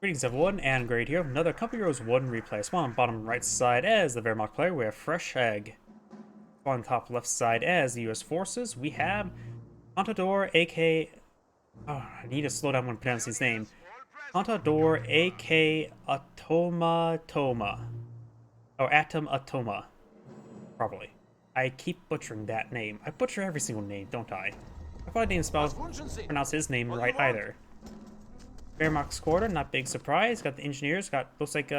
Greetings everyone, and Great here. Another Company Heroes 1 replay. Spawn on bottom right side as the Wehrmacht player, we have fresheg. On top left side as the US forces, we have ContadorAKatomitoma. Oh, I need to slow down when pronouncing his name. ContadorAKatomitoma. Or Atom-Atoma. Probably. I keep butchering that name. I butcher every single name, don't I? I probably didn't pronounce his name right either. Wehrmacht squadron, not big surprise. Got the engineers, looks like 2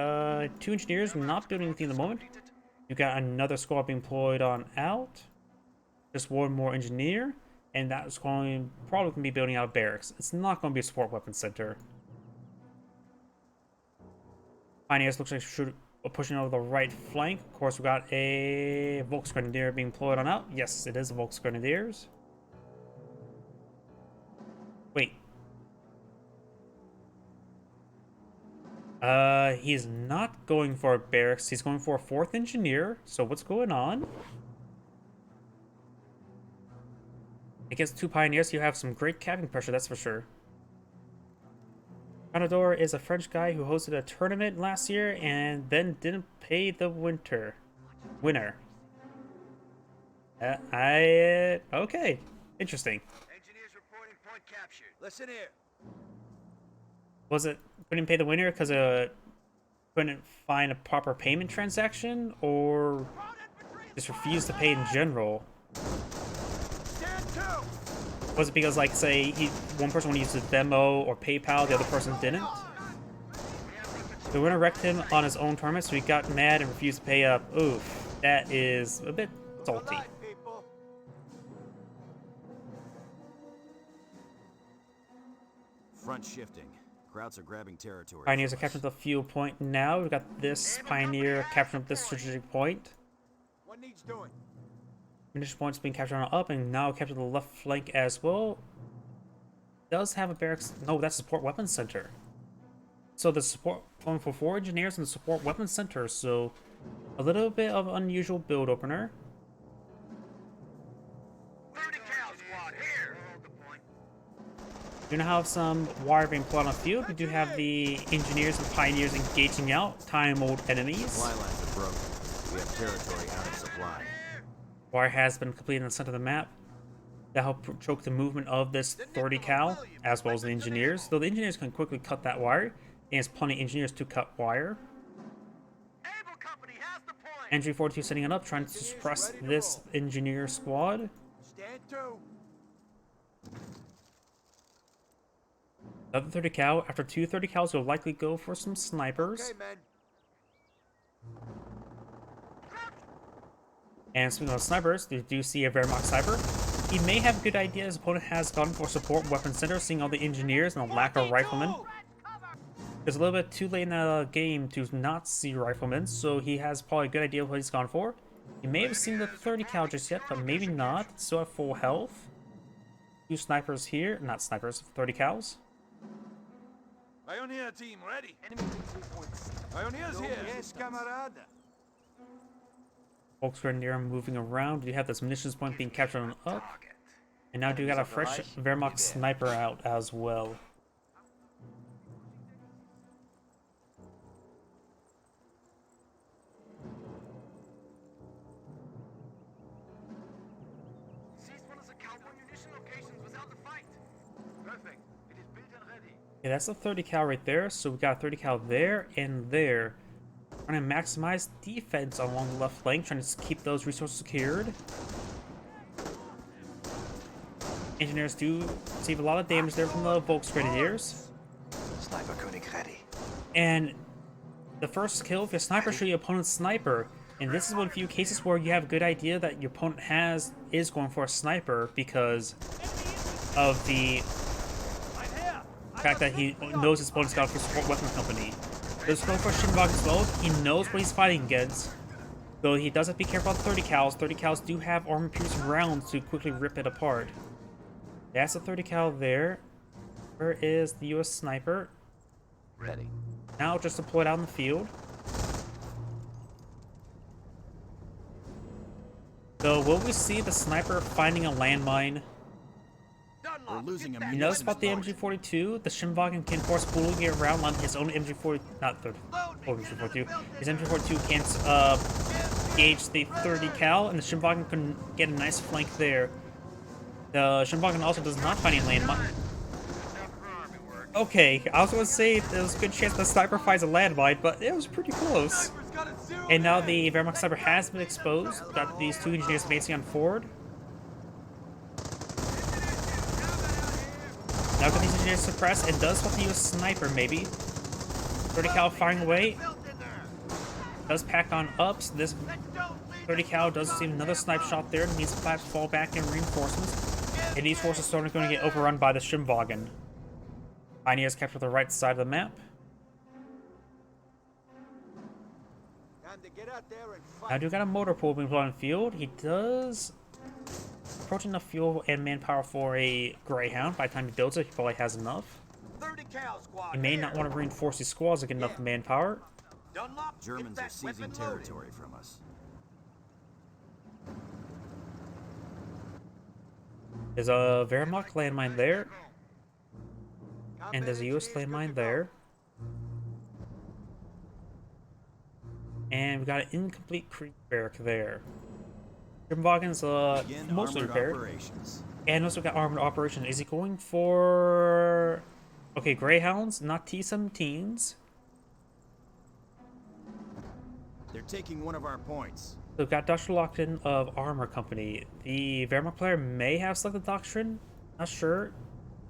engineers not building anything at the moment. You got another squad being deployed on out. Just one more engineer, and that's probably going to be building out barracks. It's not going to be a support weapons center. Pioneers looks like pushing over the right flank. Of course, we got a Volksgrenadier being deployed on out. Yes, it is a Volksgrenadiers. Wait. He's not going for a barracks. He's going for a 4th engineer. So what's going on? Against 2 pioneers, you have some great capping pressure, that's for sure. Contador is a French guy who hosted a tournament last year and then didn't pay the winner. Okay, interesting. Engineers reporting point captured. Listen here. Was it couldn't pay the winner because couldn't find a proper payment transaction, or just refused to pay in general? Was it because, like, say, one person wanted to use the Venmo or PayPal, the other person didn't? The winner wrecked him on his own tournament, so he got mad and refused to pay up. Oof, that is a bit salty. Front shifting. Krauts are grabbing territory. Pioneers are capturing the fuel point now. We've got this Pioneer capturing this strategic point. What needs doing? Munition points being captured on up, and now captured the left flank as well. Does have a barracks. No, that's a support weapons center. So the support going for 4 engineers in the support weapons center. So a little bit of unusual build opener. 30 cal squad here. We do now have some wire being put on the field. We do have the engineers and pioneers engaging out time old enemies. Supply lines are broken. We have territory out of supply. Wire has been completed in the center of the map. That helped choke the movement of this 30 cal, as well as the engineers. Though the engineers can quickly cut that wire, and there's plenty of engineers to cut wire. Entry 42 setting it up, trying to suppress this engineer squad. Stand to. Another 30 cal. After 2 30 cals, you'll likely go for some snipers. Okay, man. And speaking of snipers, you do see a Wehrmacht sniper. He may have a good idea. His opponent has gone for support weapon center, seeing all the engineers and the lack of riflemen. It's a little bit too late in the game to not see riflemen, so he has probably a good idea of what he's gone for. He may have seen the 30 cal just yet, but maybe not. Still at full health. 2 snipers here. Not snipers, 30 cals. Pioneer team ready. Pioneers here. Yes, camarade. Volksgrenadier moving around. You have this munitions point being captured on up. And now you got a fresh Wehrmacht sniper out as well. Yeah, that's a 30 cal right there. So we got a 30 cal there and there. Trying to maximize defense along the left flank, trying to keep those resources secured. Engineers do receive a lot of damage there from the Volksgrenadiers. Sniper König ready. And the first kill of your sniper should be your opponent's sniper. And this is one of the few cases where you have a good idea that your opponent is going for a sniper because of the fact that he knows his opponent's got for support weapon company. There's going for Shinbog as well. He knows what he's fighting against. Though he does have to be careful about 30 cals. 30 cals do have armor piercing rounds to quickly rip it apart. That's a 30 cal there. Where is the US sniper? Ready. Now just deployed out in the field. So will we see the sniper finding a landmine? Done We're losing a You notice about the MG42? The Schimwagen can force fooling around on his own MG40, not the MG42. His MG42 can't gauge the 30 cal, and the Schimwagen can get a nice flank there. The Schimwagen also does not find any landmine. Okay, I was going to say there's a good chance the sniper finds a landmine, but it was pretty close. And now the Wehrmacht sniper has been exposed. We've got these two engineers advancing on forward. Now got these engineers suppressed, and does want to use a sniper, maybe. 30 cal firing away. Does pack on up, so this 30 cal does receive another snipe shot there. Needs to perhaps fall back in reinforcements. And these forces are going to get overrun by the Schimwagen. Pioneers capture the right side of the map. Now do got a motor pool being put on the field. He does approach enough fuel and manpower for a Greyhound. By the time he builds it, he probably has enough. He may not want to reinforce his squads to get enough manpower. Germans are seizing territory from us. There's a Wehrmacht landmine there. And there's a US landmine there. And we got an incomplete creek barrack there. Schimwagen's mostly repaired. And also got armored operations. Is he going for... Okay, Greyhounds, not T-17s. They're taking one of our points. So we've got Dr. Lockton of Armor Company. The Wehrmacht player may have selected Doctrine. Not sure.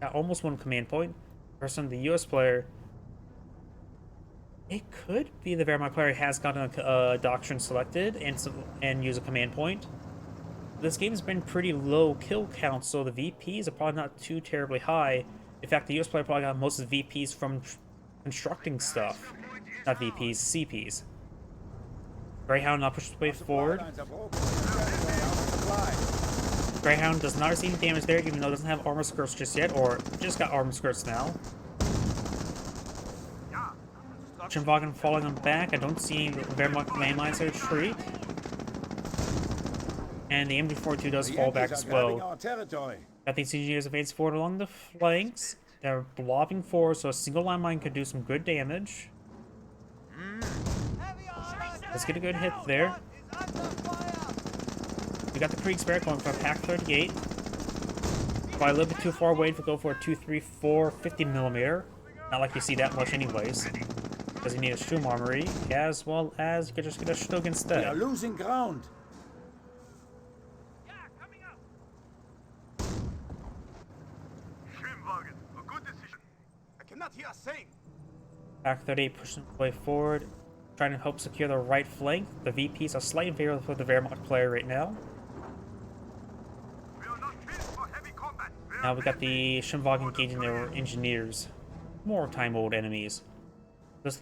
Got almost one command point. Person, the US player. It could be the Wehrmacht player has gotten a Doctrine selected and use a command point. This game has been pretty low kill count, so the VPs are probably not too terribly high. In fact, the US player probably got most of the VPs from constructing stuff. Not VPs, CPs. Greyhound now pushes its way forward. Greyhound does not receive damage there, even though it doesn't have armor skirts just yet, or just got armor skirts now. Schimwagen falling on back. I don't see Wehrmacht landmines to retreat. And the MG42 does fall back as well. Got these engineers advancing forward along the flanks. They're blobbing forward, so a single landmine could do some good damage. Let's get a good hit there. We got the Kriegsbeer going for a Pack 38. Probably a little bit too far away to go for a 234 50mm. Not like you see that much anyways. Because you need a Sturm Armory, as well as you could just get a Stug instead. We are losing ground. I cannot hear a thing. Pack 38 pushing its way forward, trying to help secure the right flank. The VPs are slightly in favor for the Wehrmacht player right now. Now we got the Schimwagen engaging their engineers. More time old enemies.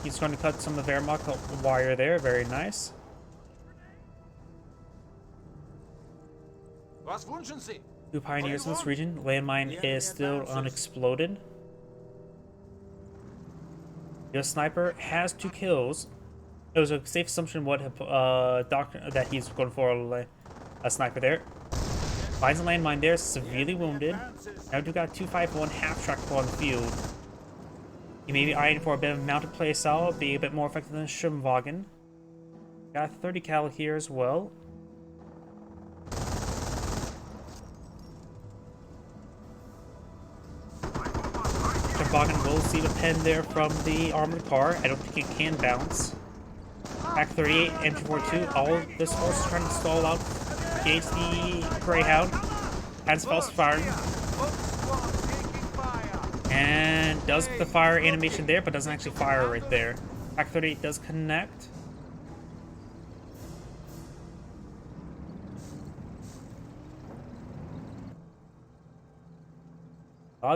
He's going to cut some of the Wehrmacht wire there. Very nice. Was wünschen Sie? Two pioneers in this region. Landmine is still unexploded. The sniper has 2 kills. It was a safe assumption that he's going for a sniper there. Finds a landmine there, severely wounded. Now do got 251 half-track on the field. He may be eyeing for a bit of mounted play style, be a bit more effective than Schimwagen. Got 30 cal here as well. Schimwagen will see the pen there from the armored car. I don't think it can bounce. Pack 38, MG42, all of this force is trying to stall out, engage the Greyhound. Has false firing. And does the fire animation there, but doesn't actually fire right there. Pack 38 does connect.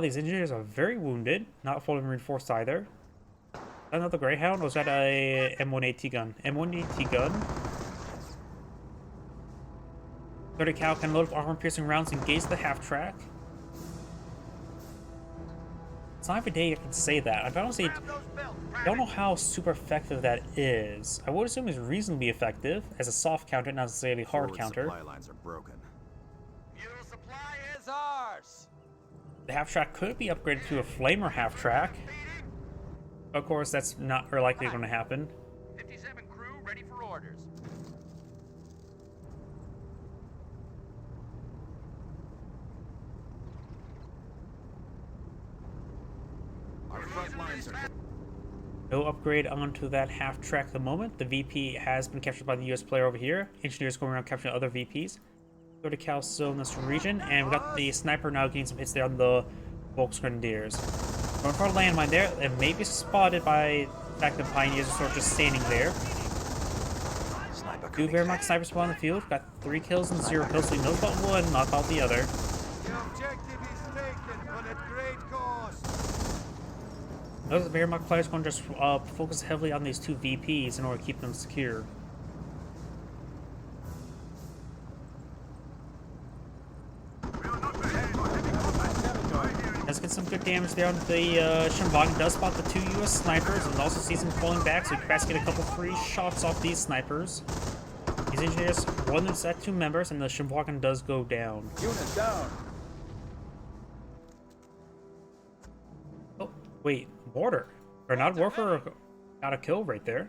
These engineers are very wounded, not fully reinforced either. Another Greyhound, or was that a M1AT gun? M1AT gun. 30 cal can load up armor-piercing rounds and engage the half-track. It's not every day I can say that. I don't know how super effective that is. I would assume it's reasonably effective as a soft counter, not necessarily hard counter. Supply lines are broken. Your supply is ours. The half-track could be upgraded to a flamer half-track. Of course, that's not likely going to happen. 57 crew ready for orders. Our front lines are... No upgrade onto that half-track at the moment. The VP has been captured by the US player over here. Engineers going around capturing other VPs. Go to Cal still in this region, and we got the sniper now getting some hits there on the Volksgrenadiers. Going for a landmine there. It may be spotted by the fact that Pioneers are sort of just standing there. Two Wehrmacht snipers spawn on the field. Got 3 kills and 0 kills, so he knows about one, not about the other. The objective is taken, but at great cost. Those Wehrmacht players going to just focus heavily on these 2 VPs in order to keep them secure. Does get some good damage there on the Schimwagen. Does spot the 2 US snipers and also sees him pulling back, so he can perhaps get a couple free shots off these snipers. These engineers, one is at 2 members, and the Schimwagen does go down. Unit down. Oh, wait, border. Grenade Warfare got a kill right there.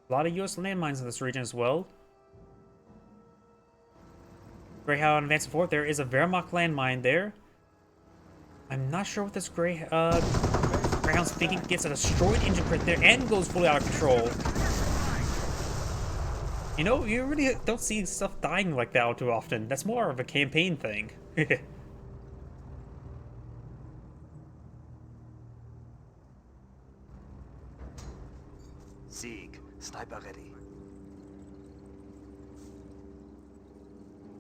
A lot of US landmines in this region as well. Greyhound advancing forward. There is a Wehrmacht landmine there. I'm not sure what this Greyhound's thinking. Gets a destroyed engine right there and goes fully out of control. You know, you really don't see stuff dying like that all too often. That's more of a campaign thing. Sieg. Sniper ready.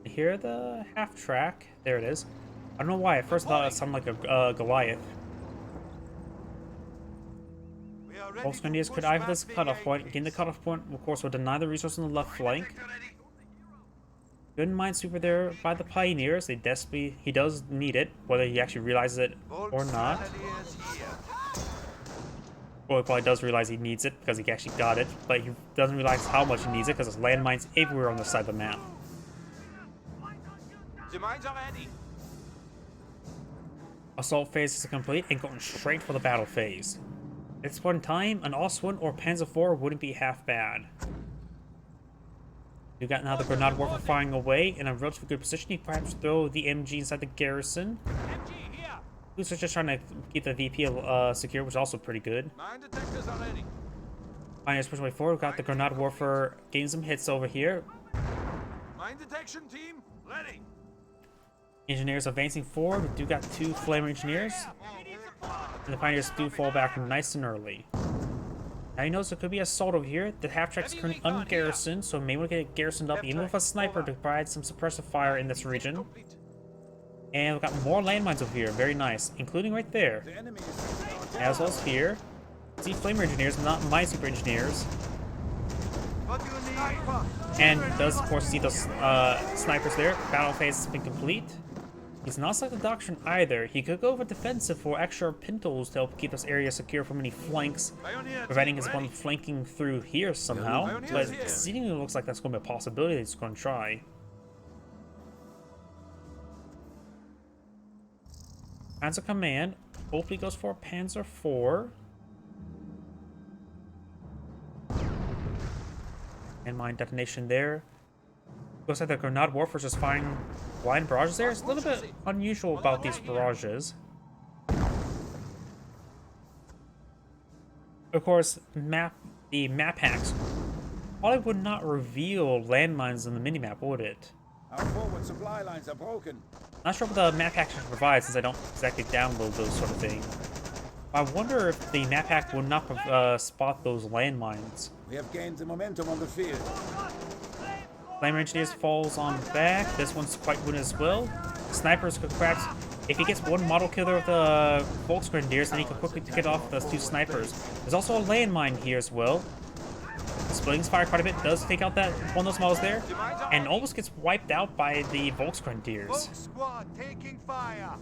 Hear the half track. There it is. I don't know why. At first I thought it sounded like a Goliath. Volksgrenadiers could eye for this cutoff point. Gain the cutoff point, of course, will deny the resource on the left flank. Good minesweeper there by the Pioneers. They desperately, he does need it, whether he actually realizes it or not. Well, he probably does realize he needs it because he actually got it, but he doesn't realize how much he needs it because there's landmines everywhere on the side of the map. The mines are ready. Assault phase is complete and going straight for the battle phase. At this point in time, an Oswin or Panzer IV wouldn't be half bad. You got now the Grenade Warfare firing away in a relatively good position. You perhaps throw the MG inside the garrison. MG here. Who's just trying to keep the VP secure, which is also pretty good. Mine detectors are ready. Pioneers pushing way forward. We've got the Grenade Warfare getting some hits over here. Mine detection team ready. Engineers advancing forward. We do got 2 Flamer Engineers. And the Pioneers do fall back nice and early. Now you notice there could be assault over here. The half-track's currently ungarrisoned, so maybe we'll get it garrisoned up even with a sniper to provide some suppressive fire in this region. And we've got more landmines over here. Very nice. Including right there. As well as here. See Flamer Engineers, not Minesweeper Engineers. What do you need? And does, of course, see those snipers there. Battle phase has been complete. He's not like the doctrine either. He could go for defensive for extra pintos to help keep this area secure from any flanks, preventing his opponent flanking through here somehow. But it seemingly looks like that's going to be a possibility that he's going to try. Panzer Command hopefully goes for a Panzer IV. And mine detonation there. Looks like the Grenade Warfare is just firing blind barrages there. It's a little bit unusual about these barrages. Of course, the map hacks probably would not reveal landmines in the minimap, would it? Our forward supply lines are broken. Not sure what the map hack should provide since I don't exactly download those sort of things. I wonder if the map hack would not spot those landmines. We have gained the momentum on the field. Flamer Engineers falls on back. This one's quite good as well. Snipers could perhaps, if he gets one model killer of the Volksgrenadiers, then he can quickly pick it off those 2 snipers. There's also a landmine here as well. Splitting's fire quite a bit, does take out that one of those models there, and almost gets wiped out by the Volksgrenadiers. Volk squad taking fire.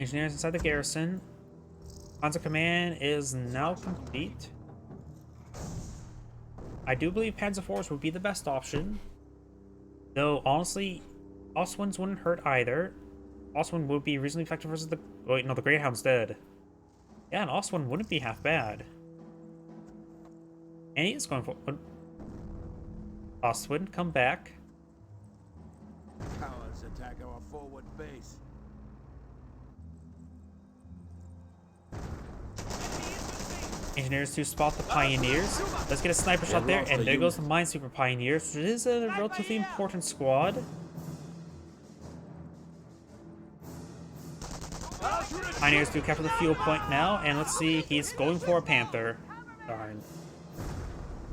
Engineers inside the garrison. Panzer Command is now complete. I do believe Panzer IVs would be the best option. Though, honestly, Oswinds wouldn't hurt either. Oswin would be reasonably effective versus the... Wait, no, the Greyhound's dead. Yeah, an Oswin wouldn't be half bad. And he is going for... Oswin, come back. Cowards attack our forward base. Engineers to spot the Pioneers. Let's get a sniper shot there, and there goes the Minesweeper Pioneers, which is a relatively important squad. Pioneers do capture the fuel point now, and let's see, he's going for a Panther. Darn.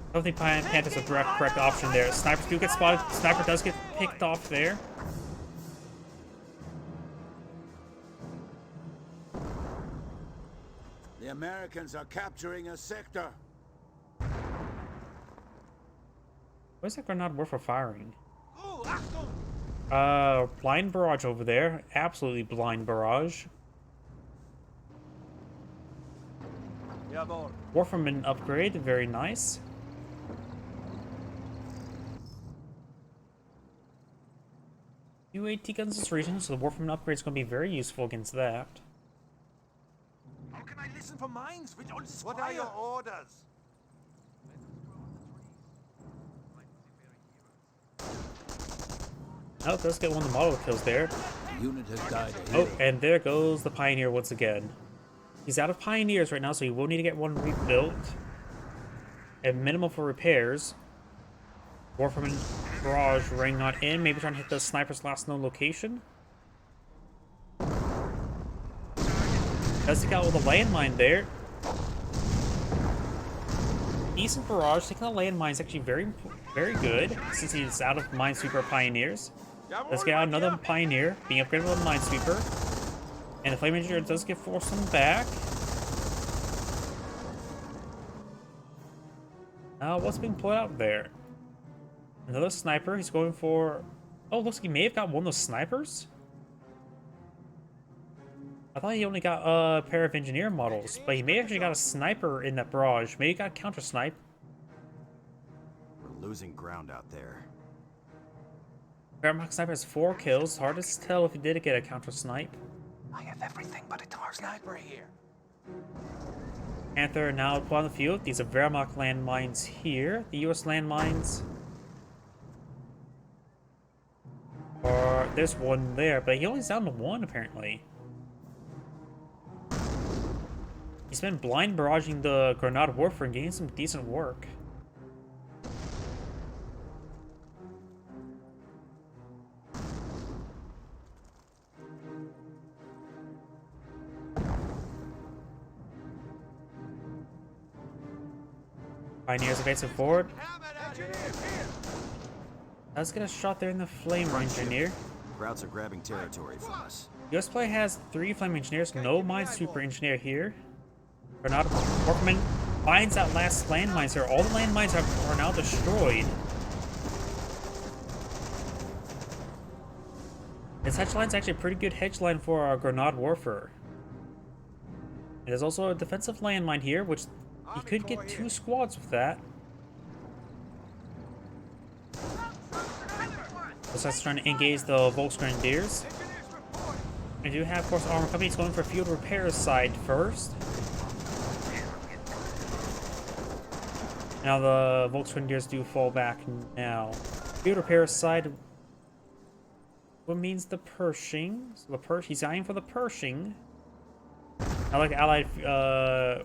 I don't think Panther's a correct option there. Snipers do get spotted. Sniper does get picked off there. The Americans are capturing a sector. Where's that grenade worth for firing? Oh, Achtung! Blind barrage over there. Absolutely blind barrage. Jawohl. Warframen upgrade, very nice. New AT guns this region, so the Warframen upgrade is going to be very useful against that. How can I listen for mines with all this fire? What are your orders? Oh, does get one of the model kills there. The unit has died. Oh, and there goes the Pioneer once again. He's out of Pioneers right now, so he will need to get one rebuilt. At minimum for repairs. Warframen barrage ring not in. Maybe trying to hit the sniper's last known location. Does take out with a landmine there. Decent barrage. Taking the landmine is actually very good since he's out of Minesweeper Pioneers. Let's get out another Pioneer being upgraded with a Minesweeper. And the Flame Engineer does get forced on back. What's being put out there? Another sniper. He's going for... Oh, looks like he may have got one of those snipers. I thought he only got a pair of engineer models, but he may have actually got a sniper in that barrage. Maybe he got a counter snipe. We're losing ground out there. Wehrmacht sniper has 4 kills. Hard to tell if he did get a counter snipe. I have everything but a target. Sniper here. Panther now put on the field. These are Wehrmacht landmines here. The US landmines. Or there's one there, but he only's down to 1 apparently. He's been blind barraging the Grenade Warfare and getting some decent work. Pioneers advancing forward. Let's get a shot there in the Flame Engineer. Krauts are grabbing territory from us. US player has 3 Flame Engineers, no Minesweeper Engineer here. Grenade Warfman finds that last landmines here. All the landmines are now destroyed. This hedge line's actually a pretty good hedge line for our Grenade Warfare. There's also a defensive landmine here, which you could get 2 squads with that. So that's trying to engage the Volksgrenadiers. We do have, of course, armor companies going for field repairs side first. Now the Volksgrenadiers do fall back now. Field repairs side. What means the Pershing? So the he's eyeing for the Pershing. I like Allied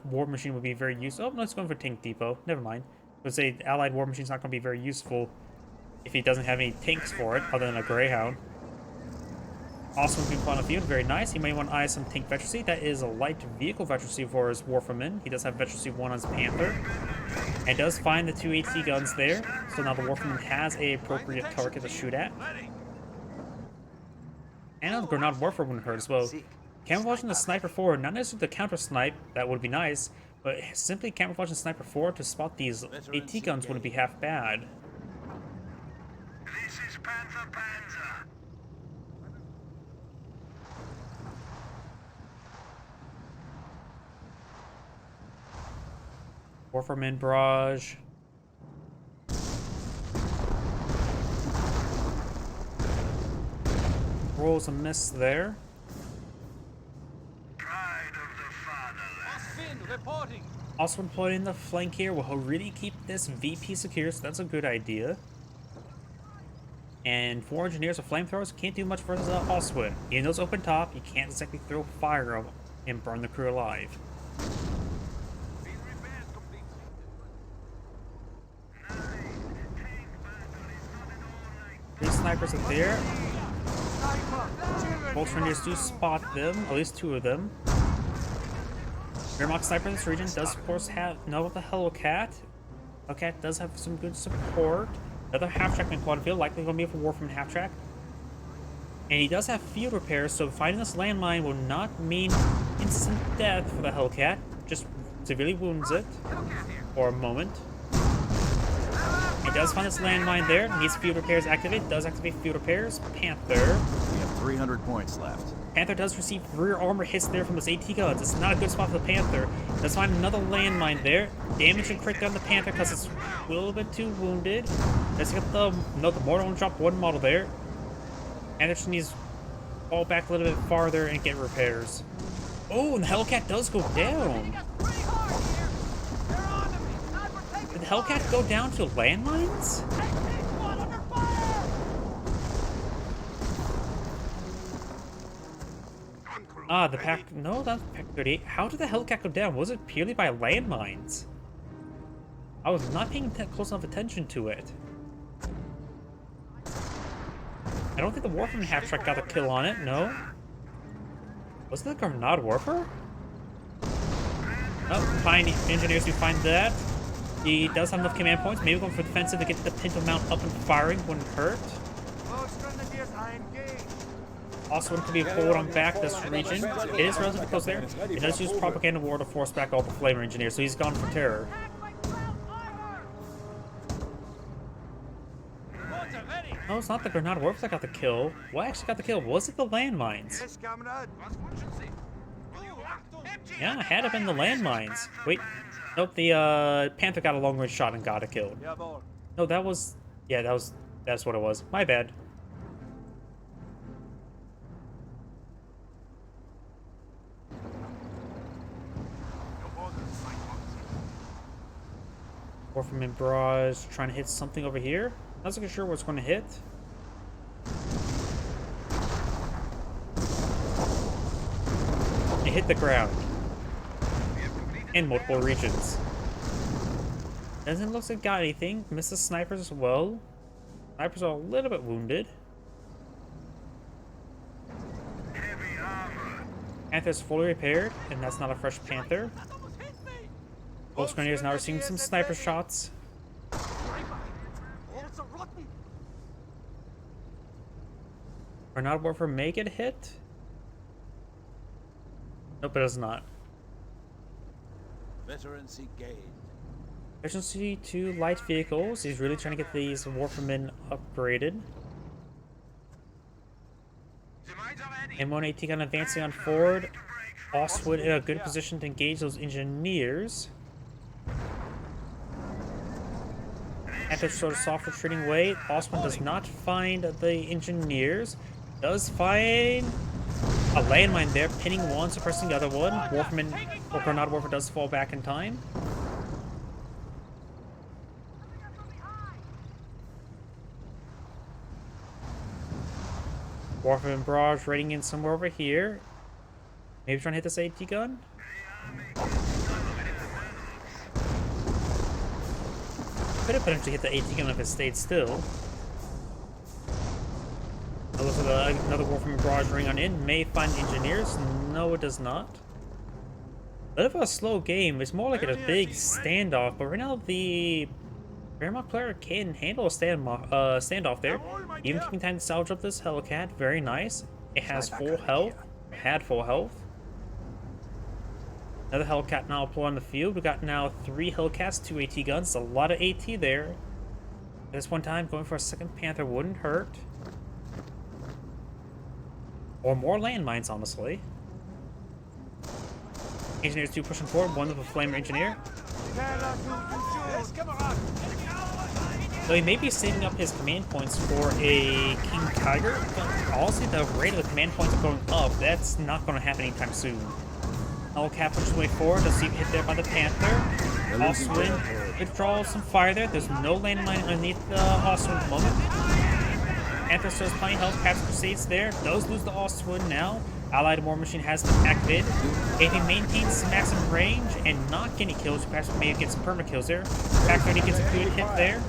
war machine would be very useful. Oh no, it's going for tank depot. Never mind. I would say Allied war machine's not going to be very useful if he doesn't have any tanks for it, other than a Greyhound. Also being put on the field, very nice. He may want to eye some tank veterancy. That is a light vehicle veterancy for his Warframen. He does have veterancy 1 on his Panther. And does find the 2 AT guns there. So now the Warframen has a appropriate target to shoot at. And now the Grenade Warfare wouldn't hurt as well. Camouflaging the Sniper forward, not necessarily the counter snipe, that would be nice, but simply camouflaging Sniper forward to spot these AT guns wouldn't be half bad. This is Panzer Panzer. Warframen barrage. rolls a miss there. Pride of the fatherland. Finn, reporting. Also employing the flank here will really keep this VP secure, so that's a good idea. And 4 engineers with flamethrowers can't do much versus Oswin. In those open top, you can't exactly throw fire on and burn the crew alive. Being repaired complete. These snipers are there. Both engineers do spot them, at least 2 of them. Wehrmacht sniper in this region does, of course, know about the Hellcat. Hellcat does have some good support. Another half-track in quad field, likely going to be a war from half-track. And he does have field repairs, so finding this landmine will not mean instant death for the Hellcat. Just severely wounds it for a moment. He does find this landmine there, needs field repairs activated, does activate field repairs. Panther. We have 300 points left. Panther does receive rear armor hits there from his AT guns. It's not a good spot for the Panther. Does find another landmine there. Damage and crit down the Panther because it's a little bit too wounded. Let's get the mortar only dropped 1 model there. Panther just needs to fall back a little bit farther and get repairs. Oh, and the Hellcat does go down. Did the Hellcat go down to landmines? Ah, the pack. No, that's pack 38. How did the Hellcat go down? Was it purely by landmines? I was not paying close enough attention to it. I don't think the Warframe half-track got a kill on it, no. Was it the Grenade Warfer? Oh, fine engineers who find that. He does have enough command points. Maybe going for defensive to get the Pinto mount up and firing wouldn't hurt. Also, it could be pulled on back this region. It is relatively close there. It does use propaganda war to force back all the flamer engineers, so he's gone for terror. No, it's not the Grenade Warfare that got the kill. What actually got the kill? Was it the landmines? Yeah, it had to have been the landmines. Wait. Nope, the Panther got a long-range shot and got a kill. No, that was... Yeah, that's what it was. My bad. Warframe Barrage trying to hit something over here. Not so sure what's going to hit. It hit the ground. In multiple regions. Doesn't look like it got anything. Misses snipers as well. Snipers are a little bit wounded. Panther's fully repaired, and that's not a fresh Panther. Both grenadiers now receiving some sniper shots. Grenade Warfare may get hit. Nope, it does not. Veterancy gained. Efficiency to light vehicles. He's really trying to get these Warframen upgraded. M1 AT gun advancing on forward. Oswood in a good position to engage those engineers. After sort of soft retreating way, Oswald does not find the engineers. Does find a landmine there, pinning one, suppressing the other one. Warfman or Grenade Warfare does fall back in time. Warfman Barrage raiding in somewhere over here. Maybe trying to hit this AT gun. Could have potentially hit the AT gun if it stayed still. It looks like another Warframe Barrage ring on in. May find engineers. No, it does not. Bit of a slow game. It's more like a big standoff, but right now the Wehrmacht player can handle a standoff there. Even taking time to salvage up this Hellcat. Very nice. It has full health. Had full health. Another Hellcat now deployed on the field. We got now 3 Hellcats, 2 AT guns. A lot of AT there. This one time, going for a second Panther wouldn't hurt. Or more landmines, honestly. Engineers 2 pushing forward. One with a flamer engineer. So he may be saving up his command points for a King Tiger, but honestly, the rate of the command points are going up. That's not going to happen anytime soon. Hellcat pushes way forward. Does seem hit there by the Panther. Oswin withdraws some fire there. There's no landmine underneath the Oswin at the moment. Panther still has plenty of health. Caps Crusades there. Does lose the Oswin now. Allied War Machine has been activated. If he maintains some maximum range and not getting kills, perhaps maybe get some perma kills there. Pack 30 gets a good hit there.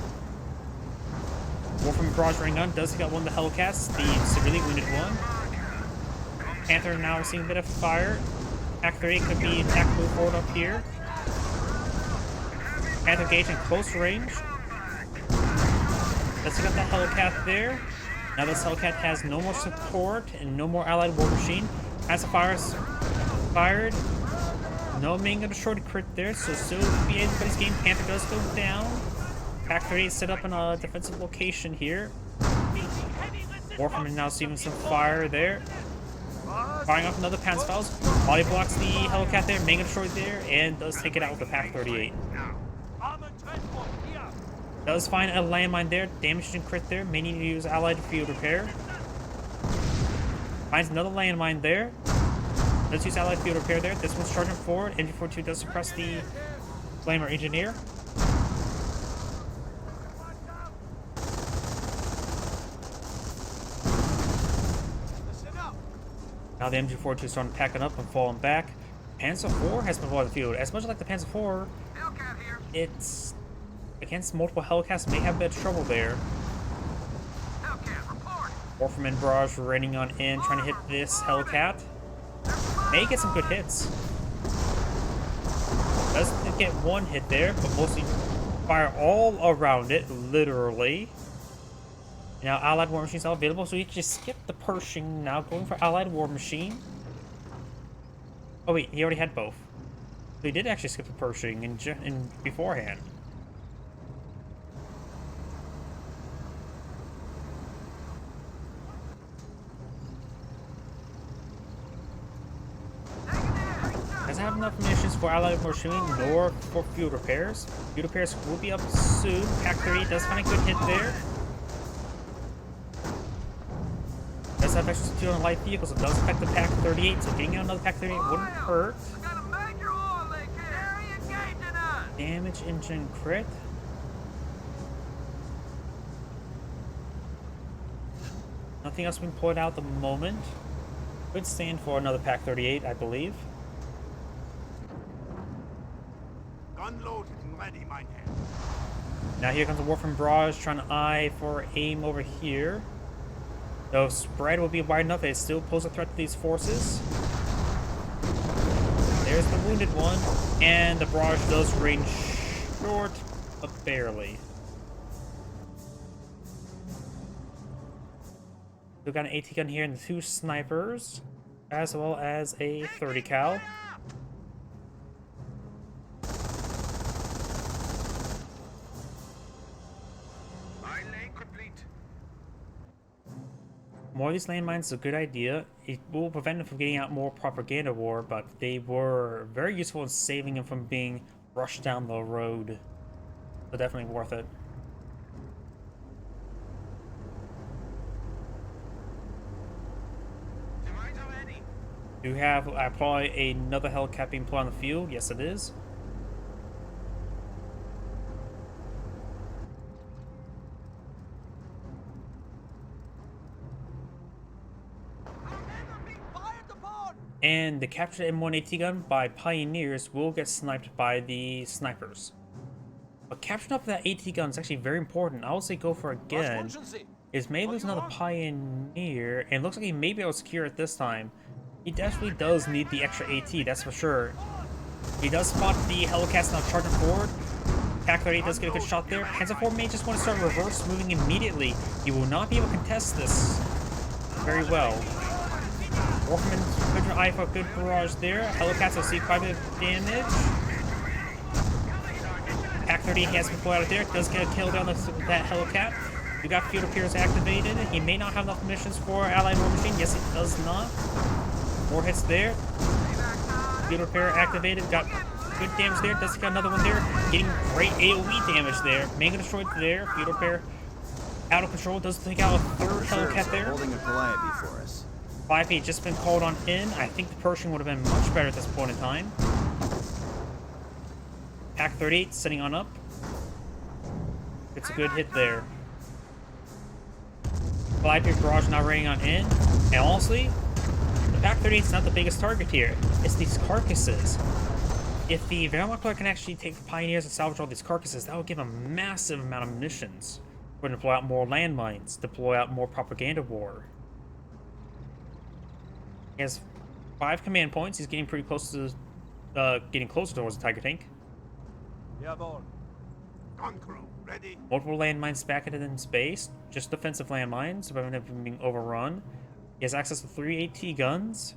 War from Barrage Ring Gun does get one of the Hellcats, the severely wounded one. Panther now receiving a bit of fire. Pack 30 could be attack move forward up here. Panther gauge in close range. Let's look at the Hellcat there. Now this Hellcat has no more support and no more Allied War Machine. As the fire's fired, no main gun destroyed crit there, so still be anybody's game. Panther does go down. Pack 30 is set up in a defensive location here. Warfman now receiving some fire there. Firing off another Panzerfaust. Body blocks the Hellcat there, main gun destroyed there, and does take it out with the Pack 38. Does find a landmine there, damaged and crit there, may need to use Allied Field Repair. Finds another landmine there. Does use Allied Field Repair there. This one's charging forward. MG42 does suppress the Flamer Engineer. Now the MG42 is starting to pack it up and falling back. Panzer IV has been brought to the field. As much like the Panzer IV, it's against multiple Hellcats, may have a bit of trouble there. Orphan Barrage raining on in, trying to hit this Hellcat. May get some good hits. Does get one hit there, but mostly fire all around it, literally. Now Allied War Machine's not available, so he can just skip the Pershing now, going for Allied War Machine. Oh wait, he already had both. So he did actually skip the Pershing in beforehand. Doesn't have enough munitions for Allied War Machine nor for field repairs. Field repairs will be up soon. Pack 30 does find a good hit there. Does have extra steel on light vehicles, it does affect the Pack 38, so getting out another Pack 38 wouldn't hurt. Damage engine crit. Nothing else being pulled out at the moment. Could stand for another Pack 38, I believe. Gun loaded and ready, mein Herr. Now here comes a Warframe Barrage trying to eye for aim over here. Though spread will be wide enough, it still poses a threat to these forces. There's the wounded one, and the Barrage does range short, but barely. We've got an AT gun here and 2 snipers, as well as a 30 cal. More of these landmines is a good idea. It will prevent them from getting out more propaganda war, but they were very useful in saving them from being rushed down the road. So definitely worth it. Do you have probably another Hellcat being put on the field? Yes, it is. And the captured M1 AT gun by Pioneers will get sniped by the snipers. But capturing up that AT gun is actually very important. I would say go for it again. Is may lose another Pioneer, and it looks like he may be able to secure it this time. He definitely does need the extra AT, that's for sure. He does spot the Hellcats now charging forward. Pack 38 does get a good shot there. Panzer IV may just want to start reverse moving immediately. He will not be able to contest this very well. Orphan's good eye for a good barrage there. Hellcats will see quite a bit of damage. Pack 30 has been pulled out of there. Does get a kill down that Hellcat. We got field repairs activated. He may not have enough munitions for Allied War Machine. Yes, he does not. More hits there. Field repair activated. Got good damage there. Does got another one there. Getting great AoE damage there. Mega destroyed there. Field repair out of control. Does take out a third Hellcat there. Holding a Calliope for us. 5-8 just been called on in. I think the Pershing would have been much better at this point in time. Pack 38 setting on up. It's a good hit there. Calliope barrage now raining on in. And honestly, the Pack 38 is not the biggest target here. It's these carcasses. If the Wehrmacht can actually take the Pioneers and salvage all these carcasses, that would give a massive amount of munitions. We're going to deploy out more landmines, deploy out more propaganda war. He has 5 command points. He's getting pretty close to, getting closer towards the Tiger tank. Jawohl. Concro, ready. Multiple landmines back in space, just defensive landmines to prevent him from being overrun. He has access to 3 AT guns.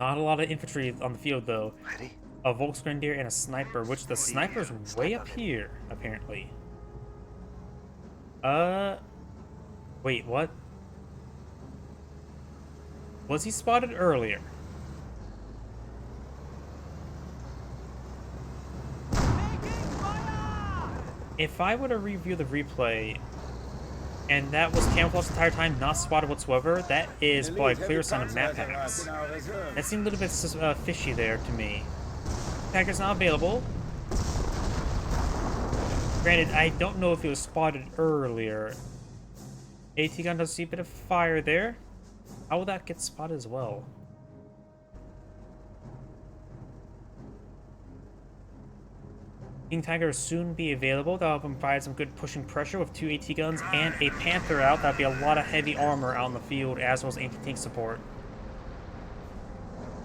Not a lot of infantry on the field though. Ready. A Volksgrenadier and a sniper, which the sniper's way up here, apparently. Wait, what? Was he spotted earlier? If I were to review the replay, and that was camouflaged the entire time, not spotted whatsoever, that is probably a clear sign of map hacks. That seemed a little bit fishy there to me. Hacker's not available. Granted, I don't know if he was spotted earlier. AT gun does see a bit of fire there. How will that get spotted as well? King Tiger will soon be available. That'll provide some good pushing pressure with 2 AT guns and a Panther out. That'll be a lot of heavy armor out in the field as well as anti-tank support.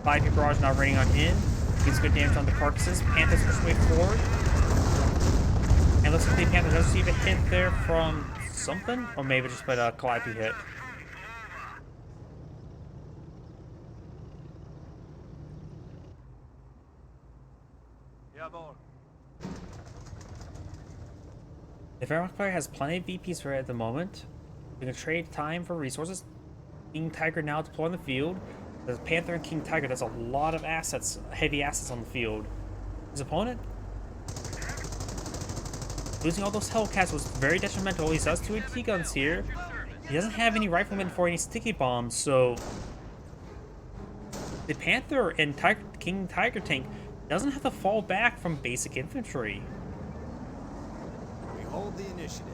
5 barrage now raining on in. Gets good damage on the carcasses. Panther's pushed way forward. And looks like the Panther does receive a hit there from something, or maybe just put a Calliope hit. Jawohl. The Wehrmacht player has plenty of VPs for it at the moment. We can trade time for resources. King Tiger now deployed on the field. The Panther and King Tiger does a lot of assets, heavy assets on the field. His opponent, losing all those Hellcats was very detrimental. He has 2 AT guns here. He doesn't have any riflemen for any sticky bombs, so the Panther and King Tiger tank doesn't have to fall back from basic infantry. We hold the initiative.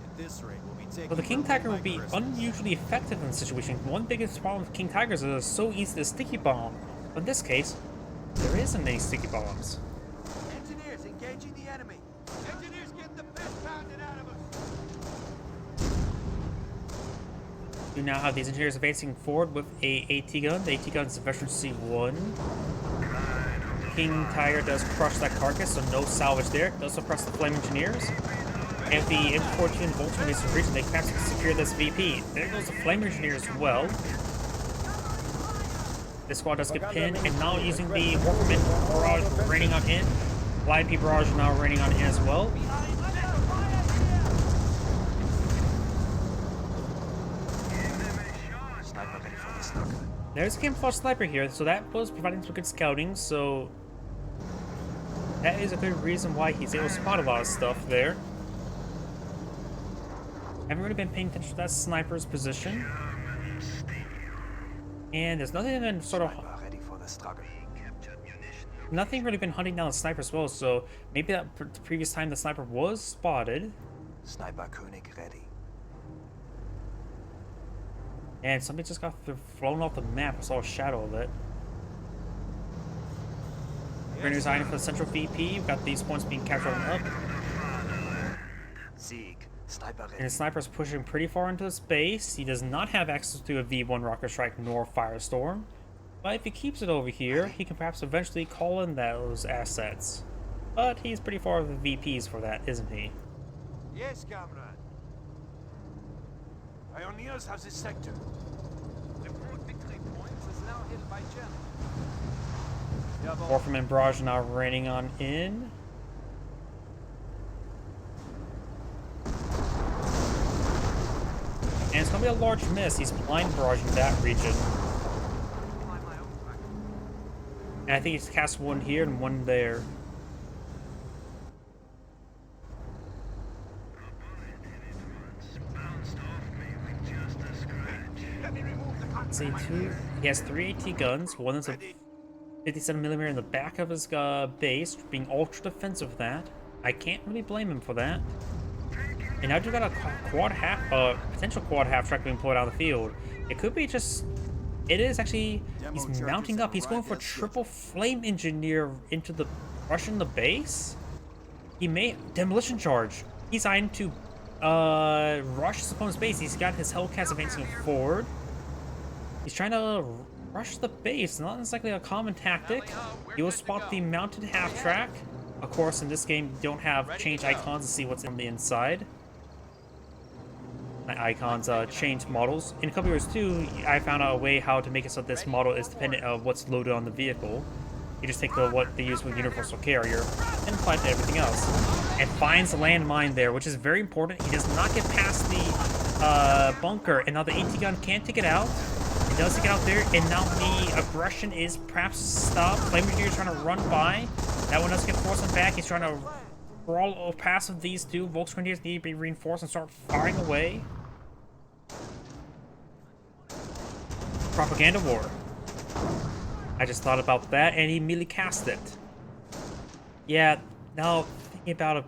At this rate, we'll be taking. So the King Tiger will be unusually effective in this situation. One biggest problem with King Tigers is it's so easy to sticky bomb. But in this case, there isn't any sticky bombs. Engineers engaging the enemy. Engineers get the best pounded out of us. You now have these engineers advancing forward with a AT gun. The AT gun is efficiency 1. King Tiger does crush that carcass, so no salvage there. Does suppress the flame engineers. And if the M14 Voltron is reached, they can perhaps secure this VP. There goes the flame engineer as well. This squad does get pinned, and now using the Warfman barrage raining on in. Calliope barrage now raining on in as well. There's a camouflage sniper here, so that was providing some good scouting, so that is a good reason why he's able to spot a lot of stuff there. Haven't really been paying attention to that sniper's position. And there's nothing been sort of nothing really been hunting down the sniper as well, so maybe that the previous time the sniper was spotted. Sniper König ready. And somebody just got flown off the map. I saw a shadow of it. We're going to design for the central VP. We've got these points being captured up. Sieg. Sniper ready. And the sniper's pushing pretty far into the space. He does not have access to a V1 rocket strike nor firestorm. But if he keeps it over here, he can perhaps eventually call in those assets. But he's pretty far with the VPs for that, isn't he? Yes, comrade. Pioneers have this sector. The port victory point is now held by Germany. Warfman and barrage now raining on in. And it's going to be a large miss. He's blind barraging that region. And I think he's cast one here and one there. See, he has 3 AT guns. One is a 57mm in the back of his base, being ultra defensive with that. I can't really blame him for that. And now you got a potential quad half track being pulled out of the field. It could be just. It is actually. He's mounting up. He's going for triple flame engineer into the rushing the base. He may demolition charge. He's eyeing to rush his opponent's base. He's got his Hellcats advancing forward. He's trying to rush the base. Not exactly a common tactic. He will spot the mounted half track. Of course, in this game, you don't have change icons to see what's on the inside. My icons change models. In a couple years too, I found out a way how to make it so this model is dependent on what's loaded on the vehicle. You just take what they use with Universal Carrier and apply it to everything else. And finds the landmine there, which is very important. He does not get past the bunker, and now the AT gun can't take it out. It does take it out there, and now the aggression is perhaps stopped. Flame Engineer is trying to run by. That one does get forced back. He's trying to crawl past these two. Volksgrenadiers need to be reinforced and start firing away. Propaganda war. I just thought about that, and he immediately cast it. Yeah, now thinking about it,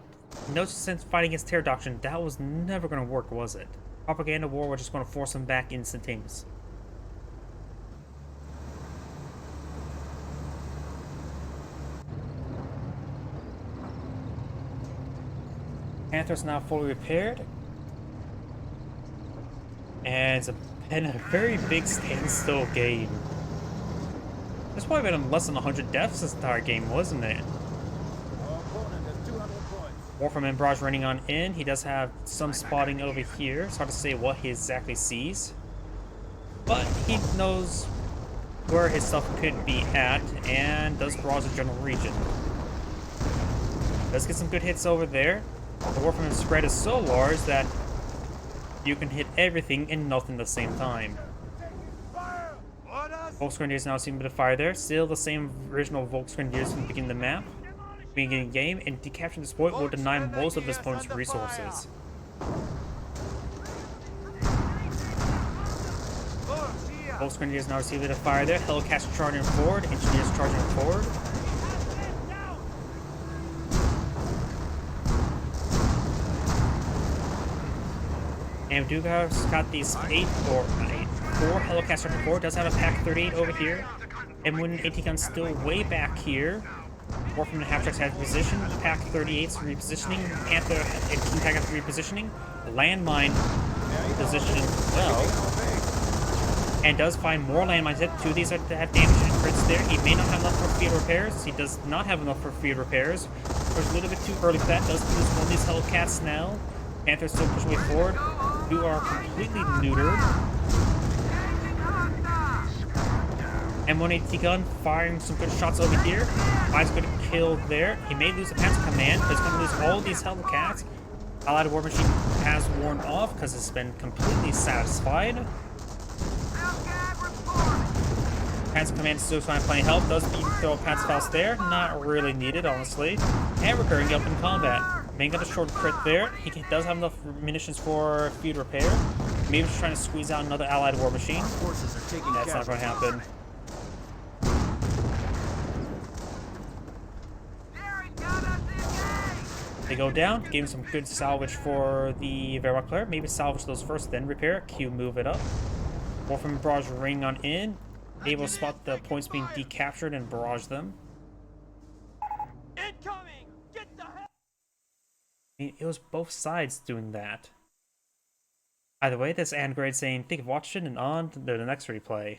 no sense fighting against Terror Doctrine. That was never going to work, was it? Propaganda war was just going to force him back instantaneously. Panther's now fully repaired. And it's been a very big standstill game. There's probably been less than 100 deaths this entire game, wasn't it? Warframe and Barrage running on in. He does have some spotting over here. It's hard to say what he exactly sees. But he knows where his stuff could be at and does barrage the general region. Does get some good hits over there. The Warframe spread is so large that you can hit everything and nothing at the same time. Volksgrenadiers now seem to fire there. Still the same original Volksgrenadiers from the beginning of the map. Beginning of the game, and decapturing this point will deny most of his opponent's resources. Volksgrenadiers now receive a bit of fire there. Hellcats charging forward, Engineers charging forward. And Dugar's got these 4 Hellcats charging forward. Does have a Pack 38 over here. And when AT gun's still way back here. Warframe and half tracks have repositioned. Pack 38's repositioning. Panther and King Tiger repositioning. Landmine positioning well. And does find more landmines. 2 of these have damage and crits there. He may not have enough for field repairs. He does not have enough for field repairs. Of course, a little bit too early for that. Does lose one of these Hellcats now. Panther's still pushing way forward. You are completely neutered. M1AT gun firing some good shots over here. I's going to kill there. He may lose the Panzer Command, but he's going to lose all these Hellcats. Allied War Machine has worn off because it's been completely satisfied. Panzer Command is still trying to play health. Does even throw a Panzer Faust there. Not really needed, honestly. And recurring up in combat. May got a short crit there. He does have enough munitions for field repair. Maybe he's trying to squeeze out another Allied War Machine. That's not going to happen. They go down, gave him some good salvage for the Wehrmacht player. Maybe salvage those first, then repair. Q, move it up. Warframe Barrage ring on in. Able to spot the points being decaptured and barrage them. Incoming! Get the hell! I mean, it was both sides doing that. Either way, this Android saying, think of watching and on to the next replay.